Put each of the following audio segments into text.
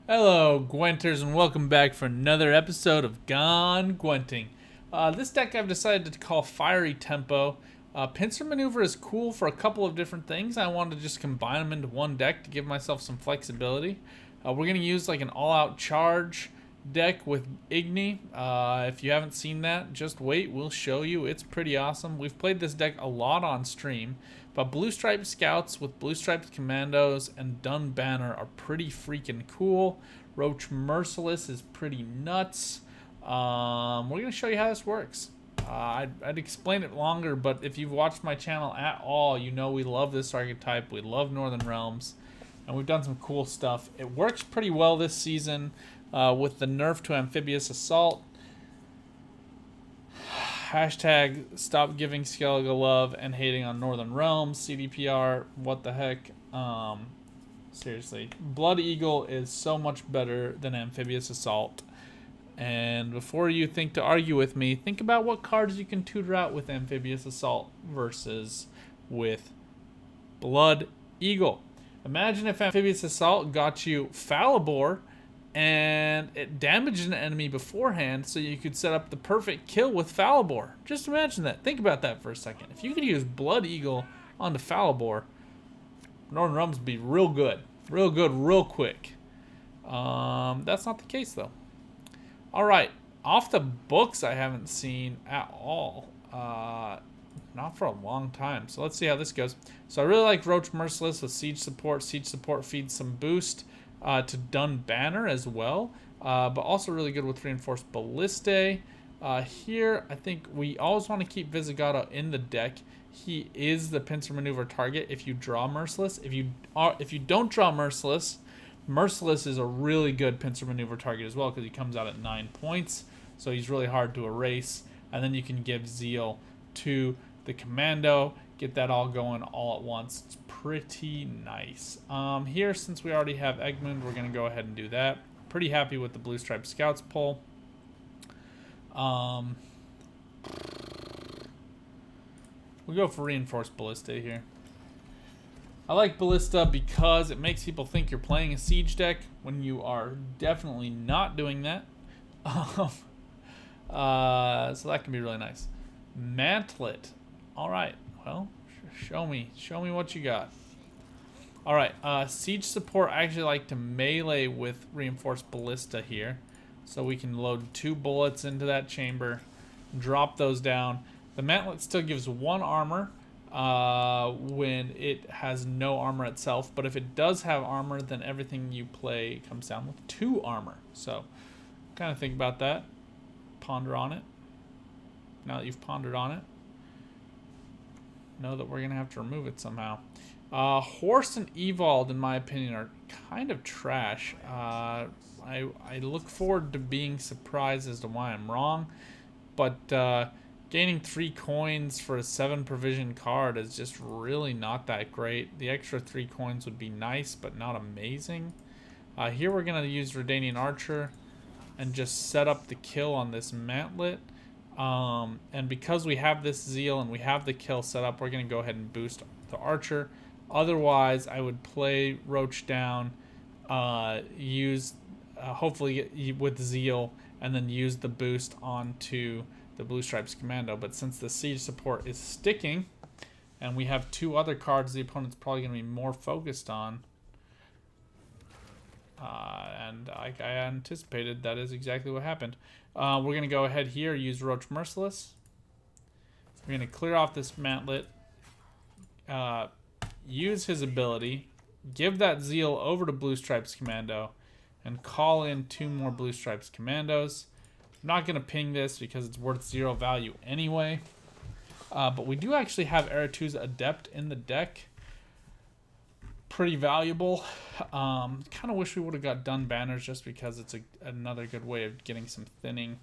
Hello, Gwenters, and welcome back for another episode of Gone Gwenting. This deck I've decided to call Fiery Tempo. Pincer Maneuver is cool for a couple of different things. I wanted to just combine them into one deck to give myself some flexibility. We're going to use like an all-out charge deck with Igni. If you haven't seen that, just wait. We'll show you. It's pretty awesome. We've played this deck a lot on stream. But Blue Striped Scouts with Blue Striped Commandos and Dun Banner are pretty freaking cool. Roach Merciless is pretty nuts. We're going to show you how this works. I'd explain it longer, but if you've watched my channel at all, you know we love this archetype. We love Northern Realms, and we've done some cool stuff. It works pretty well this season with the nerf to Amphibious Assault. Hashtag stop giving Skellige love and hating on Northern Realms. CDPR, what the heck? Seriously. Blood Eagle is so much better than Amphibious Assault. And before you think to argue with me, think about what cards you can tutor out with Amphibious Assault versus with Blood Eagle. Imagine if Amphibious Assault got you Falibor and it damaged an enemy beforehand so you could set up the perfect kill with Falibor. Just imagine that. Think about that for a second. If you could use Blood Eagle onto Falibor, Northern Realms would be real good. Real good, real quick. That's not the case, though. Alright, off the books I haven't seen at all. Not for a long time. So let's see how this goes. So I really like Roach Merciless with Siege Support. Siege Support feeds some boost to Dun Banner as well, but also really good with Reinforced Ballistae. Here, I think we always want to keep Visigodo in the deck. He is the pincer maneuver target if you draw Merciless. If you don't draw Merciless, Merciless is a really good pincer maneuver target as well because he comes out at 9 points, so he's really hard to erase. And then you can give Zeal to the Commando, get that all going all at once. It's pretty nice. Here, since we already have Egmund, we're going to go ahead and do that. Pretty happy with the Blue Striped Scouts pull. We'll go for Reinforced Ballista here. I like Ballista because it makes people think you're playing a siege deck when you are definitely not doing that. So that can be really nice. Mantlet. Alright, well, show me what you got. Alright, Siege Support, I actually like to melee with Reinforced Ballista here. So we can load 2 bullets into that chamber, drop those down. The Mantlet still gives 1 armor when it has no armor itself. But if it does have armor, then everything you play comes down with 2 armor. So kind of think about that. Ponder on it. Now that you've pondered on it, know that we're going to have to remove it somehow. Horse and Evald, in my opinion, are kind of trash. I look forward to being surprised as to why I'm wrong, but gaining 3 coins for a 7 provision card is just really not that great. The extra 3 coins would be nice, but not amazing. Here we're going to use Redanian Archer and just set up the kill on this Mantlet. And because we have this Zeal and we have the kill set up, we're going to go ahead and boost the Archer. Otherwise, I would play Roach down, use hopefully with Zeal, and then use the boost onto the Blue Stripes Commando. But since the Siege Support is sticking, and we have 2 other cards the opponent's probably going to be more focused on, and like I anticipated, that is exactly what happened. We're going to go ahead here, use Roach Merciless. We're going to clear off this Mantlet, use his ability, give that Zeal over to Blue Stripes Commando, and call in 2 more Blue Stripes Commandos. I'm not going to ping this because it's worth 0 value anyway. But we do actually have Eratu's Adept in the deck. Pretty valuable. Kind of wish we would have got Dun Banners just because it's another good way of getting some thinning.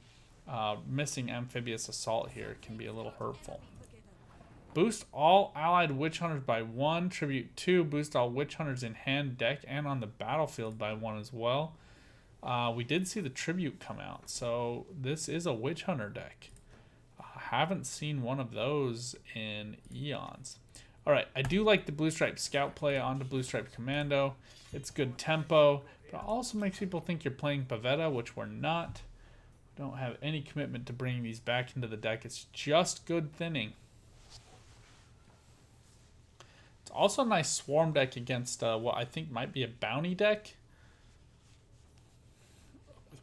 Missing Amphibious Assault here can be a little hurtful. Boost all allied Witch Hunters by 1. Tribute 2. Boost all Witch Hunters in hand, deck, and on the battlefield by 1 as well. We did see the Tribute come out, so this is a Witch Hunter deck. Haven't seen one of those in eons. Alright, I do like the Blue Stripe Scout play onto Blue Stripe Commando. It's good tempo, But it also makes people think you're playing Pavetta, which we're not. We don't have any commitment to bringing these back into the deck. It's just good thinning. It's also a nice swarm deck against what I think might be a bounty deck.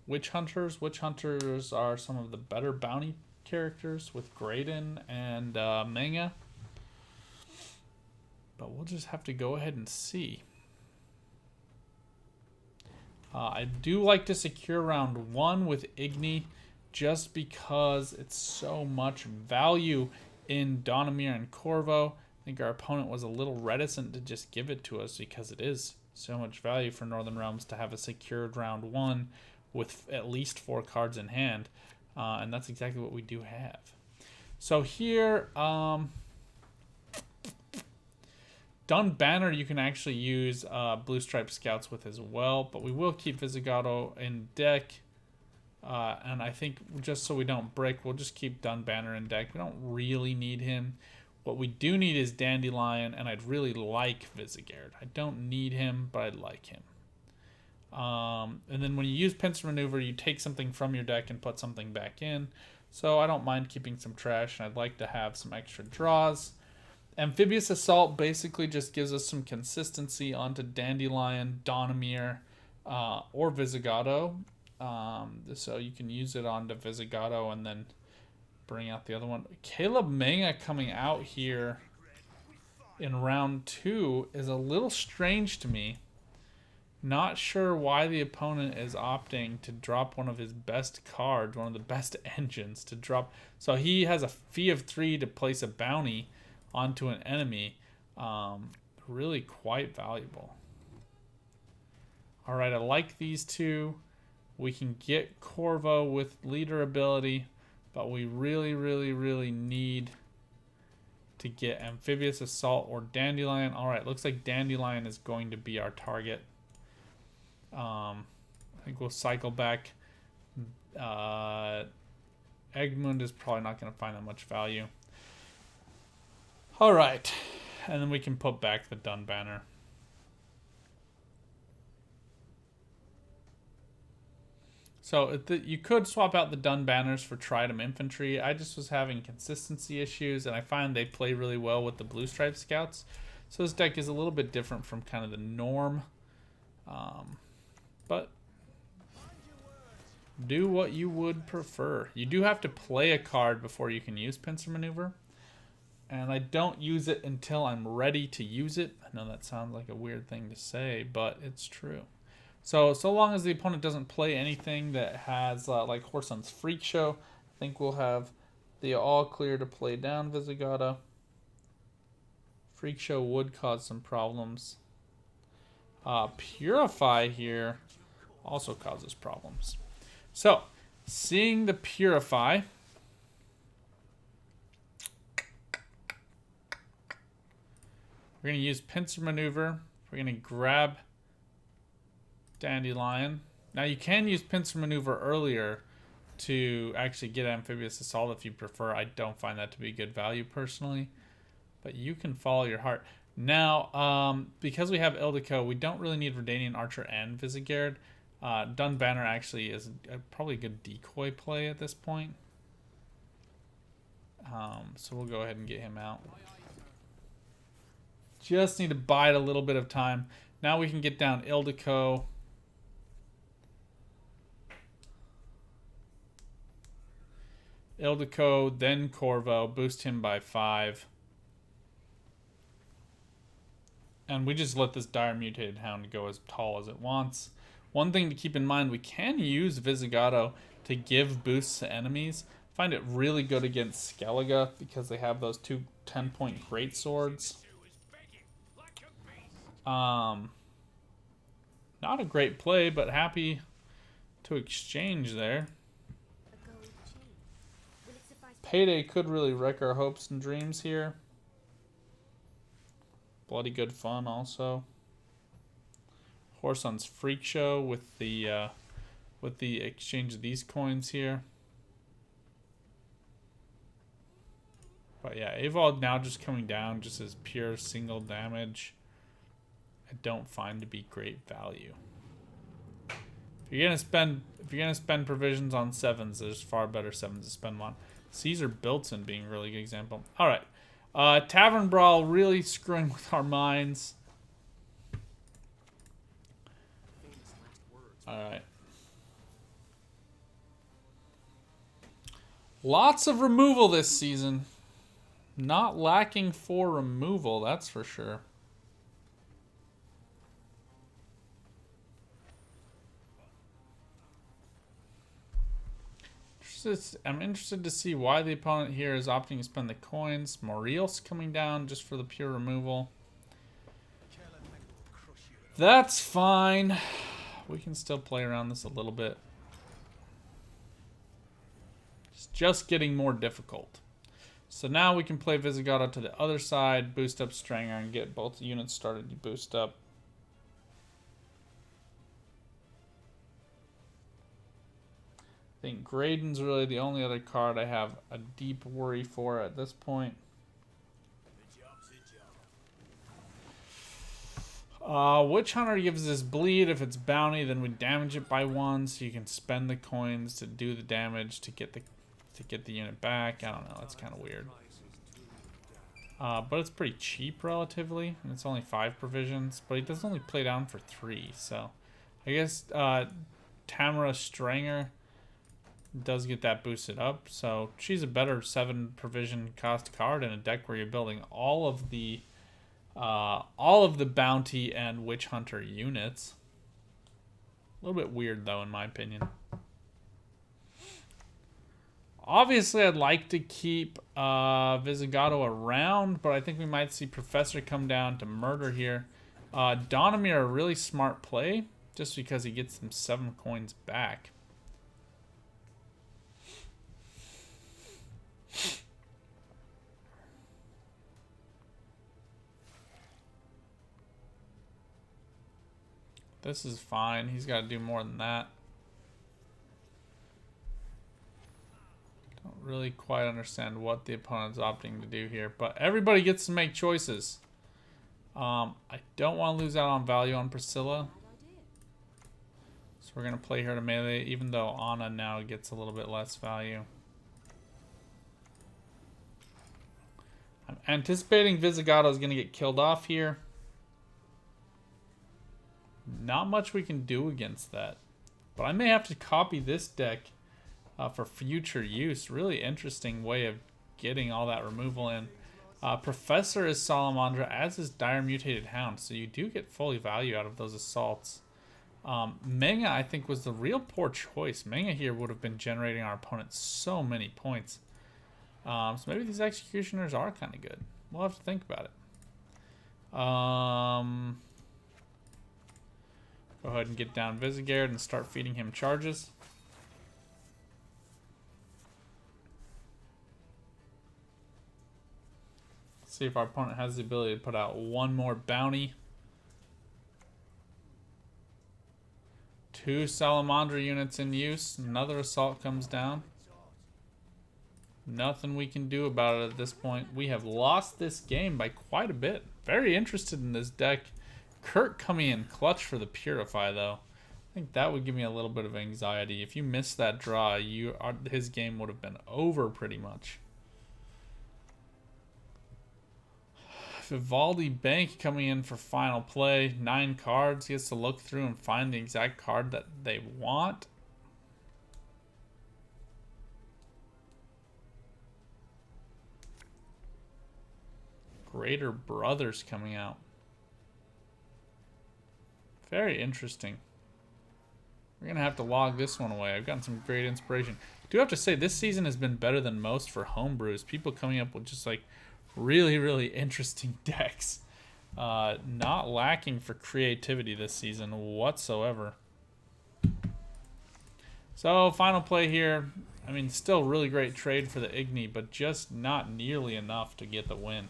Witch Hunters. Witch Hunters are some of the better bounty characters with Graydon and Manga. But we'll just have to go ahead and see. I do like to secure round 1 with Igni just because it's so much value in Donimir and Corvo. I think our opponent was a little reticent to just give it to us because it is so much value for Northern Realms to have a secured round 1 with at least 4 cards in hand. And that's exactly what we do have. So here, Dun Banner you can actually use Blue Stripe Scouts with as well, but we will keep Visigodo in deck. And I think just so we don't break, we'll just keep Dun Banner in deck. We don't really need him. What we do need is Dandelion, and I'd really like Visigard. I don't need him, but I'd like him. And then when you use Pincer Maneuver, you take something from your deck and put something back in. So I don't mind keeping some trash, and I'd like to have some extra draws. Amphibious Assault basically just gives us some consistency onto Dandelion, Donimir, or Visigodo. So you can use it onto Visigodo and then bring out the other one. Caleb Manga coming out here in round 2 is a little strange to me. Not sure why the opponent is opting to drop one of his best cards, one of the best engines to drop. So he has a fee of 3 to place a bounty onto an enemy. Really quite valuable. Alright, I like these two. We can get Corvo with leader ability, but we really need to get Amphibious Assault or Dandelion. Alright, looks like Dandelion is going to be our target. I think we'll cycle back. Egmund is probably not going to find that much value. Alright, and then we can put back the Dun Banner. So you could swap out the Dun Banners for Tridem Infantry. I just was having consistency issues, and I find they play really well with the Blue Stripe Scouts. So this deck is a little bit different from kind of the norm. But do what you would prefer. You do have to play a card before you can use Pincer Maneuver. And I don't use it until I'm ready to use it. I know that sounds like a weird thing to say, but it's true. So long as the opponent doesn't play anything that has like Whoreson's Freak Show, I think we'll have the all clear to play down Visigodo. Freak Show would cause some problems. Purify here also causes problems. So, seeing the Purify, we're going to use Pincer Maneuver. We're going to grab Dandelion. Now you can use Pincer Maneuver earlier to actually get Amphibious Assault if you prefer. I don't find that to be good value personally, but you can follow your heart. Now, because we have Ildiko, we don't really need Redanian Archer and Visigard. Dun Banner actually is probably a good decoy play at this point. So we'll go ahead and get him out. Just need to bide a little bit of time. Now we can get down Ildiko. Ildiko, then Corvo, boost him by 5. And we just let this Dire Mutated Hound go as tall as it wants. One thing to keep in mind, we can use Visigodo to give boosts to enemies. I find it really good against Skellige because they have those 2 10-point greatswords. Not a great play, but happy to exchange there. Payday could really wreck our hopes and dreams here. Bloody good fun also. Whoreson's Freak Show with the exchange of these coins here. But yeah, Avald now just coming down just as pure single damage. I don't find to be great value. If you're gonna spend provisions on 7s, there's far better 7s to spend on. Caesar Built-in being a really good example. All right, Tavern Brawl really screwing with our minds. All right. Lots of removal this season. Not lacking for removal, that's for sure. I'm interested to see why the opponent here is opting to spend the coins. Moriel's coming down just for the pure removal. That's fine. We can still play around this a little bit. It's just getting more difficult. So now we can play Visigodo to the other side, boost up Stranger, and get both units started to boost up. I think Graydon's really the only other card I have a deep worry for at this point. Witch Hunter gives us bleed. If it's bounty, then we damage it by 1, so you can spend the coins to do the damage to get the unit back. I don't know, it's kind of weird. But it's pretty cheap relatively, and it's only 5 provisions. But he does only play down for 3, so I guess Tamara Stranger does get that boosted up. So she's a better 7 provision cost card in a deck where you're building all of the bounty and witch hunter units. A little bit weird though, in my opinion. Obviously, I'd like to keep Visigodo around, but I think we might see Professor come down to murder here. Donamir, a really smart play, just because he gets them 7 coins back. This is fine. He's got to do more than that. Don't really quite understand what the opponent's opting to do here, but everybody gets to make choices. I don't want to lose out on value on Priscilla. So we're going to play her to melee, even though Anna now gets a little bit less value. I'm anticipating Visigodo is going to get killed off here. Not much we can do against that. But I may have to copy this deck for future use. Really interesting way of getting all that removal in. Professor is Salamandra, as is Dire Mutated Hound. So you do get fully value out of those assaults. Menga, I think, was the real poor choice. Menga here would have been generating our opponent so many points. So maybe these executioners are kind of good. We'll have to think about it. Go ahead and get down Visigard and start feeding him charges. See if our opponent has the ability to put out 1 more bounty. 2 Salamandra units in use. Another assault comes down. Nothing we can do about it at this point. We have lost this game by quite a bit. Very interested in this deck. Kurt coming in clutch for the Purify, though. I think that would give me a little bit of anxiety. If you missed that draw, his game would have been over pretty much. Vivaldi Bank coming in for final play. 9 cards. He has to look through and find the exact card that they want. Greater Brothers coming out. Very interesting. We're going to have to log this one away. I've gotten some great inspiration. I do have to say, this season has been better than most for homebrews. People coming up with just like really, really interesting decks. Not lacking for creativity this season whatsoever. So, final play here. I mean, still really great trade for the Igni, but just not nearly enough to get the win.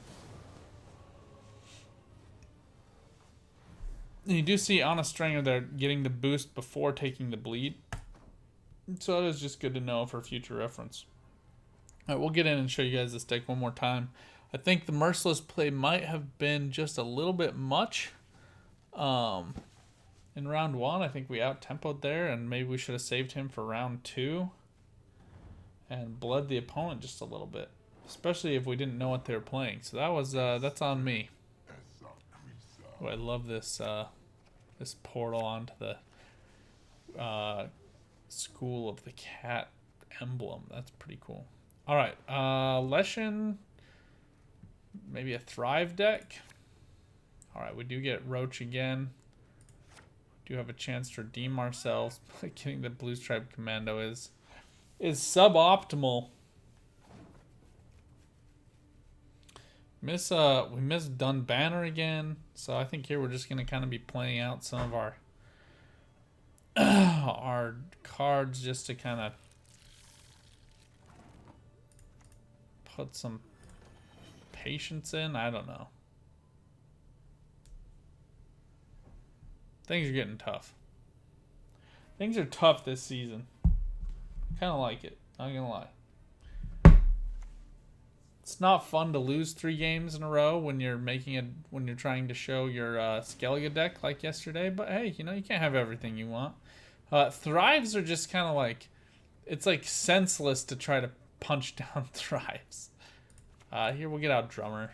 You do see on a stringer there getting the boost before taking the bleed. So that is just good to know for future reference. Alright, we'll get in and show you guys this deck one more time. I think the Merciless play might have been just a little bit much. And in round 1. I think we out-tempoed there, and maybe we should have saved him for round 2 and bled the opponent just a little bit, especially if we didn't know what they were playing. So that was that's on me. Oh, I love this this portal onto the School of the Cat emblem. That's pretty cool. All right, Leshen, maybe a Thrive deck. All right, we do get Roach again. Do have a chance to redeem ourselves. Getting the Blue Stripe Commando is suboptimal. We missed Dun Banner again, so I think here we're just gonna kind of be playing out some of our our cards just to kind of put some patience in. I don't know. Things are getting tough. Things are tough this season. Kind of like it. Not gonna lie. It's not fun to lose 3 games in a row when you're trying to show your Skellige deck like yesterday. But hey, you know, you can't have everything you want. Thrives are just kind of like, it's like senseless to try to punch down Thrives. Here we'll get out Drummer,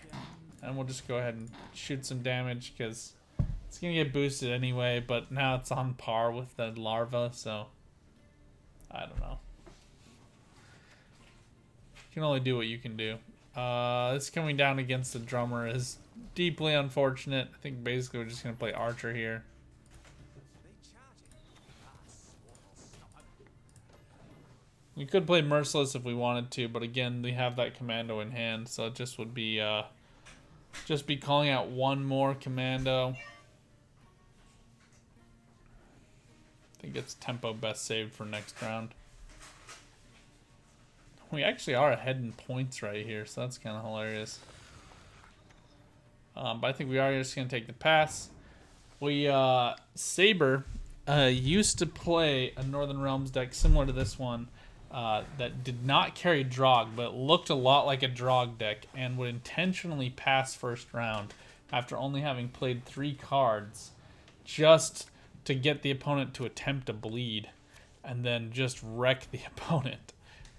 and we'll just go ahead and shoot some damage because it's gonna get boosted anyway. But now it's on par with the Larva, so I don't know. You can only do what you can do. This coming down against the Drummer is deeply unfortunate. I think basically we're just going to play Archer here. We could play Merciless if we wanted to, but again, we have that Commando in hand, so it just would be just be calling out one more Commando. I think it's tempo best saved for next round. We actually are ahead in points right here, so that's kind of hilarious. But I think we are just going to take the pass. Saber used to play a Northern Realms deck similar to this one that did not carry Drog, but looked a lot like a Drog deck and would intentionally pass first round after only having played 3 cards just to get the opponent to attempt to bleed and then just wreck the opponent.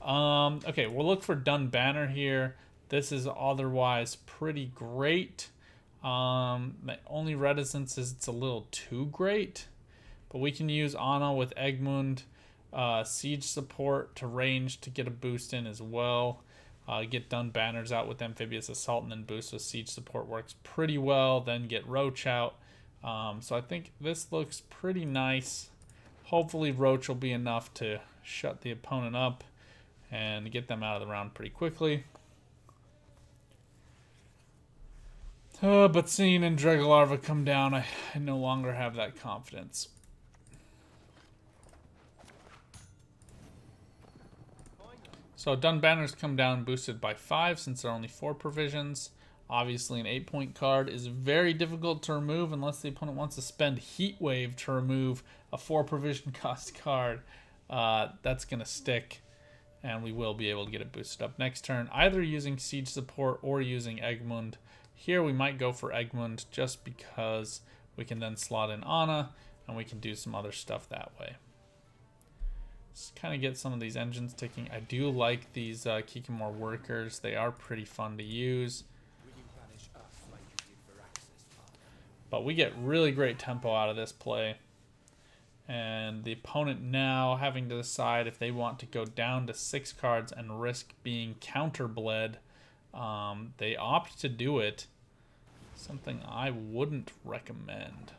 Okay, we'll look for Dun Banner here. This is otherwise pretty great. My only reticence is it's a little too great. But we can use Anna with Egmund, Siege support to range to get a boost in as well. Get Dun Banners out with Amphibious Assault and then boost with Siege support works pretty well. Then get Roach out. So I think this looks pretty nice. Hopefully Roach will be enough to shut the opponent up and get them out of the round pretty quickly. But seeing Dregalarva come down, I no longer have that confidence. So Dun Banners come down boosted by 5 since there are only 4 provisions. Obviously an 8-point card is very difficult to remove unless the opponent wants to spend Heat Wave to remove a 4 provision cost card. That's going to stick. And we will be able to get it boosted up next turn, either using Siege support or using Egmund. Here we might go for Egmund just because we can then slot in Anna and we can do some other stuff that way. Just kind of get some of these engines ticking. I do like these Kikimor workers. They are pretty fun to use. But we get really great tempo out of this play. And the opponent now having to decide if they want to go down to 6 cards and risk being counterbled. They opt to do it. Something I wouldn't recommend.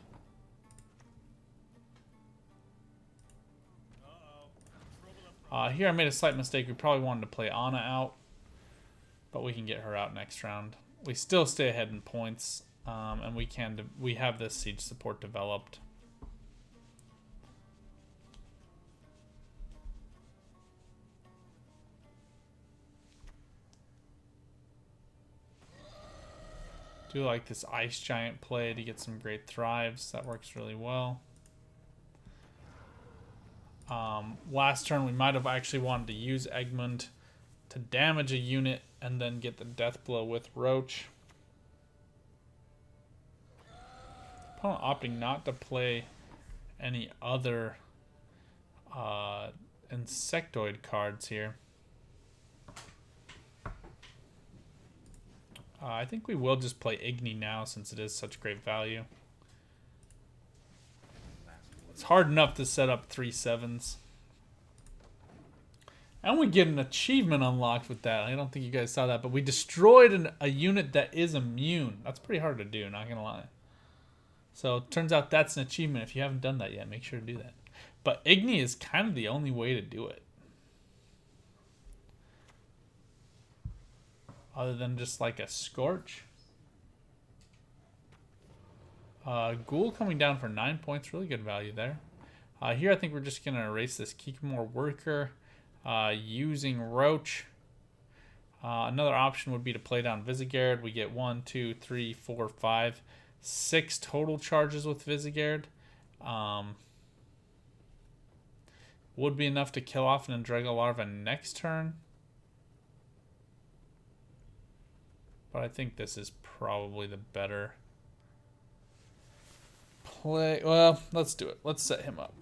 Here I made a slight mistake. We probably wanted to play Anna out. But we can get her out next round. We still stay ahead in points. And we have this siege support developed. Do like this Ice Giant play to get some great thrives. That works really well. Last turn we might have actually wanted to use Egmund to damage a unit and then get the death blow with Roach. Opponent opting not to play any other insectoid cards here. I think we will just play Igni now since it is such great value. It's hard enough to set up 3/7s. And we get an achievement unlocked with that. I don't think you guys saw that, but we destroyed a unit that is immune. That's pretty hard to do, not gonna lie. So it turns out that's an achievement. If you haven't done that yet, make sure to do that. But Igni is kind of the only way to do it. Other than just like a Scorch. Ghoul coming down for 9 points. Really good value there. Here I think we're just going to erase this Kikimor Worker using Roach. Another option would be to play down Visigarde. We get 1, 2, 3, 4, 5, 6 total charges with Visigarde. Would be enough to kill off an Andrega Larva next turn. But I think this is probably the better play. Well, let's do it. Let's set him up.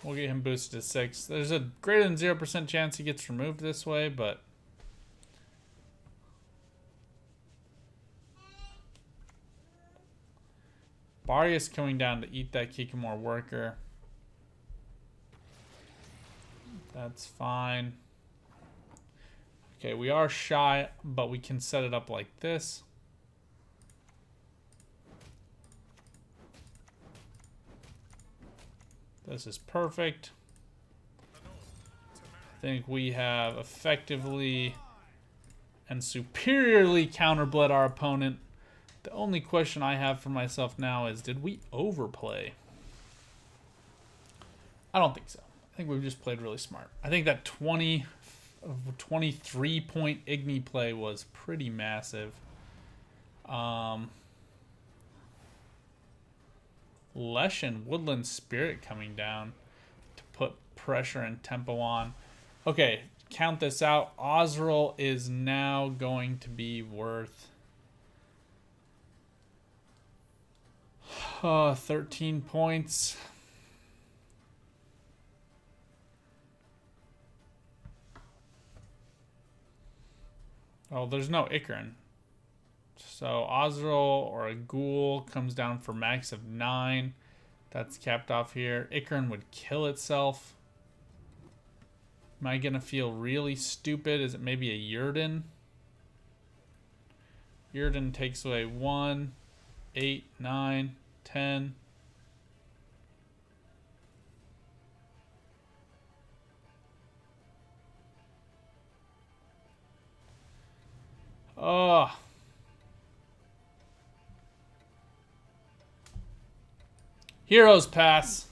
We'll get him boosted to 6. There's a greater than 0% chance he gets removed this way, but Barrius coming down to eat that Kikimor Worker. That's fine. Okay, we are shy, but we can set it up like this. This is perfect. I think we have effectively and superiorly counterbled our opponent. The only question I have for myself now is, did we overplay? I don't think so. I think we've just played really smart. I think that 23 point Igni play was pretty massive. Lesh and Woodland Spirit coming down to put pressure and tempo on. Okay, count this out. Ozril is now going to be worth 13 points. Oh, there's no Ikarin. So Ozril or a Ghoul comes down for max of 9. That's capped off here. Ikarin would kill itself. Am I going to feel really stupid? Is it maybe a Yurden? Yurden takes away 1, 8, 9, 10. Oh. Heroes pass.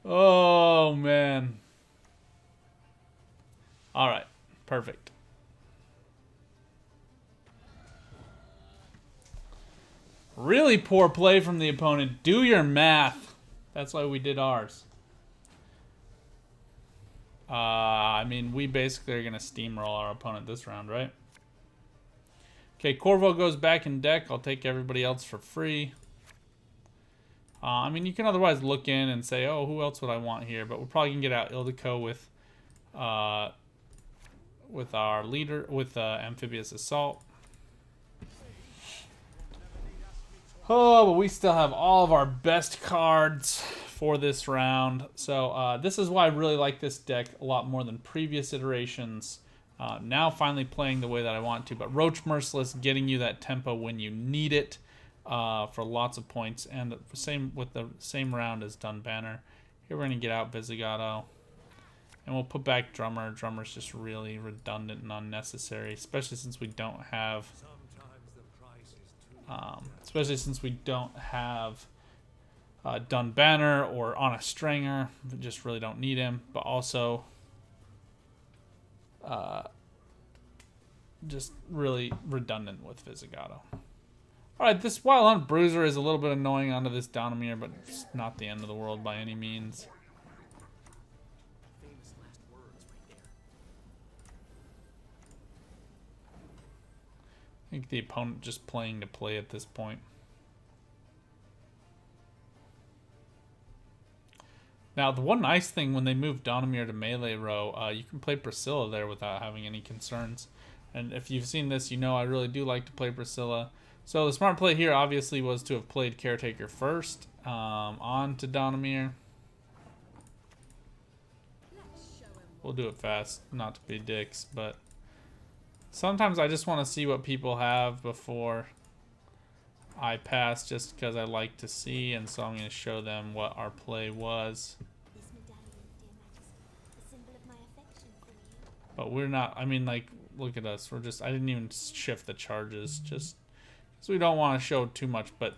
Oh, man. All right. Perfect. Really poor play from the opponent. Do your math. That's why we did ours. I mean, we basically are going to steamroll our opponent this round, right? Okay, Corvo goes back in deck. I'll take everybody else for free. I mean, you can otherwise look in and say, oh, who else would I want here? But we're probably going to get out Ildiko with our leader, with Amphibious Assault. Oh, but we still have all of our best cards for this round. So this is why I really like this deck a lot more than previous iterations. Now finally playing the way that I want to. But Roach Merciless getting you that tempo when you need it for lots of points. And the same with the same round as Dun Banner. Here we're going to get out Visigato. And we'll put back Drummer. Drummer's just really redundant and unnecessary. Especially since we don't have... Dun Banner or on a Stringer. We just really don't need him. But also... just really redundant with Visigato. Alright, this Wild Hunt Bruiser is a little bit annoying onto this Donomir, but it's not the end of the world by any means. think the opponent just playing to play at this point. Now, the one nice thing when they moved Donomir to melee row, you can play Priscilla there without having any concerns. And if you've seen this, you know I really do like to play Priscilla. So the smart play here obviously was to have played Caretaker first, on to Donomir. We'll do it fast, not to be dicks, but sometimes I just want to see what people have before I pass, just because I like to see, and so I'm going to show them what our play was. But we're not, I mean, like, look at us. We're just, I didn't even shift the charges, just because we don't want to show too much, but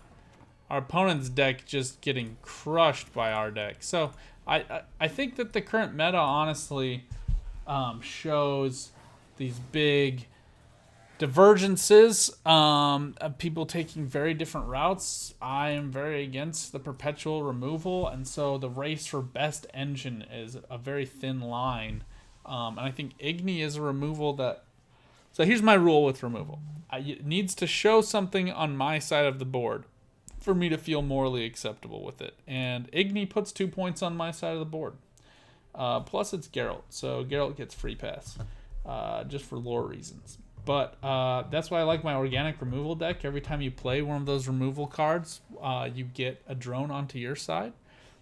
our opponent's deck just getting crushed by our deck. So I think that the current meta, honestly, shows these big divergences, of people taking very different routes. I am very against the perpetual removal, and so the race for best engine is a very thin line. And I think Igni is a removal that... So here's my rule with removal. It needs to show something on my side of the board for me to feel morally acceptable with it. And Igni puts 2 points on my side of the board. Plus it's Geralt, so Geralt gets free pass, just for lore reasons. But that's why I like my organic removal deck. Every time you play one of those removal cards, you get a drone onto your side.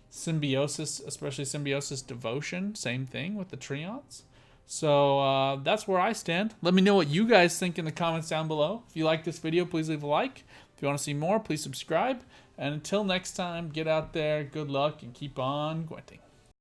Symbiosis, especially Symbiosis Devotion, same thing with the Treants. So that's where I stand. Let me know what you guys think in the comments down below. If you like this video, please leave a like. If you want to see more, please subscribe. And until next time, get out there, good luck, and keep on Gwenting.